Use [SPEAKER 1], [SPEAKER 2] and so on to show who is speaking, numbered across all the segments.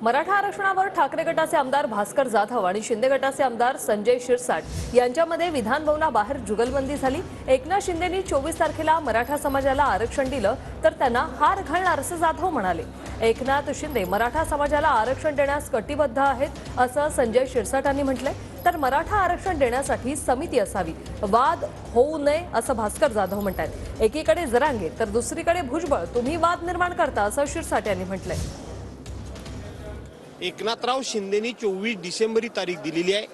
[SPEAKER 1] मराठा आरक्षणावर ठाकरे गटाचे आमदार भास्कर जाधव आणि शिंदे गटाचे आमदार संजय शिरसाट यांच्यामध्ये विधान भवनाबाहेर जुगलबंदी झाली। एकनाथ शिंदेंनी 24 तारखेला मराठा समाजाला आरक्षण दिलं तर त्यांना हार घालणार असं जाधव म्हणाले। एकनाथ शिंदे मराठा समाजाला आरक्षण देण्यास कटिबद्ध आहेत असं संजय शिरसाटांनी म्हटलंय, तर मराठा आरक्षण देण्यासाठी समिती असावी, वाद होऊ नये असं भास्कर जाधव म्हणतात। एकीकडे जरांगे तर दुसरीकडे भुजबळ तुम्ही वाद निर्माण करता असं शिरसाट यांनी म्हटलंय।
[SPEAKER 2] एकनाथराव शिंदेनी 24 डिसेंबर ही तारीख दिलेली आहे।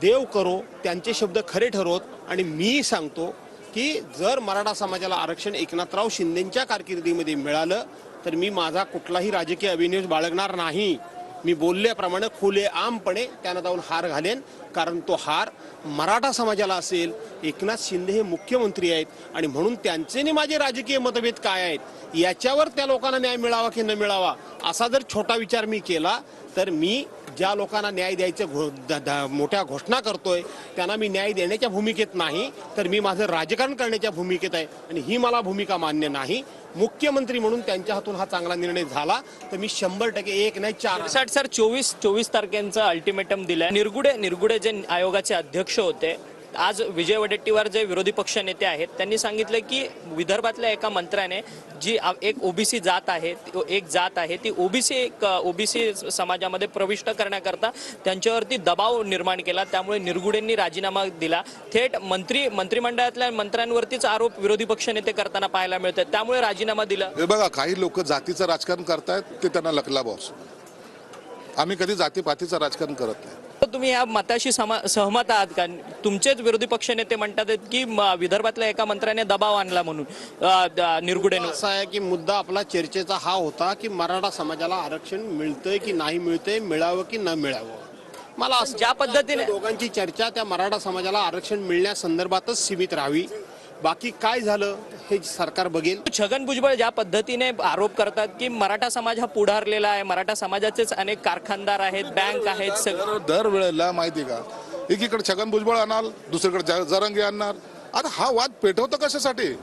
[SPEAKER 2] देव करो त्यांचे शब्द खरे ठरवत आणि मी सांगतो की जर मराठा समाजाला आरक्षण एकनाथराव शिंदेंच्या कारकिर्दीमध्ये मिळालं तर मी माझा कुठलाही राजकीय अभिनिवेश बाळगणार नाही। मी बोलल्याप्रमाणे खुलेआमपणे त्यांना जाऊन हार घालेन, कारण तो हार मराठा समाजाला असेल। एकनाथ शिंदे हे मुख्यमंत्री आहेत आणि म्हणून त्यांचे आणि माझे राजकीय मतभेद काय आहेत याच्यावर त्या लोकांना न्याय मिळावा की न मिळावा असा जर छोटा विचार मी केला तर मी ज्या लोकांना न्याय द्यायचं मोठ्या घोषणा करतोय त्यांना मी न्याय देण्याच्या भूमिकेत नाही, तर मी माझं राजकारण करण्याच्या भूमिकेत आहे आणि ही मला भूमिका मान्य नाही। मुख्यमंत्री म्हणून त्यांच्या हातून हा चांगला निर्णय झाला तर मी 100% एक नाही 4
[SPEAKER 3] सर 24 तारखेचं अल्टिमेटम दिलंय। निरगुडे जे आयोगाचे अध्यक्ष होते, आज विजय वडेट्टीवार जे विरोधी पक्ष नेते आहेत त्यांनी सांगितलं की विदर्भातल्या एका मंत्र्याने जी एक ओबीसी जात आहे ती ओबीसी समाजामध्ये प्रविष्ट करण्याकरता त्यांच्यावरती दबाव निर्माण केला, त्यामुळे निरगुडेंनी राजीनामा दिला। थेट मंत्रिमंडळातल्या मंत्र्यांवरतीच आरोप विरोधी पक्ष नेते करताना पाहायला मिळतात, त्यामुळे राजीनामा दिला।
[SPEAKER 4] बघा, काही लोक जातीचं राजकारण करतायत ते त्यांना लकला बॉस। आम्ही कधी जातीपातीचं राजकारण करत नाही।
[SPEAKER 3] तुम्ही या मताशी सहमत आहात का? तुमचेच विरोधी पक्ष नेते म्हणतात की विदर्भातल्या एका मंत्र्याने दबाव आणला म्हणून निरगुडेंवर।
[SPEAKER 2] असा आहे की मुद्दा आपला चर्चेचा हा होता की मराठा समाजाला आरक्षण मिळतंय की नाही मिळतंय, मिळावं की न मिळावं। मला
[SPEAKER 3] ज्या पद्धतीने
[SPEAKER 2] दोघांची चर्चा त्या मराठा समाजाला आरक्षण मिळण्यासंदर्भातच सीमित राहावी, बाकी काय झालं हे सरकार बघेल।
[SPEAKER 3] छगन भुजबळ ज्या पद्धतीने आरोप करतात की मराठा समाज हा पुढारलेला आहे, मराठा समाजाचेच अनेक कारखानदार आहेत, बँक आहेत, सगळं
[SPEAKER 4] दरवेळेला माहिती का एकीकडे छगन भुजबळ आणणार, दुसरीकडे जरांगे आणणार। आता हा वाद पेटवतो कशासाठी?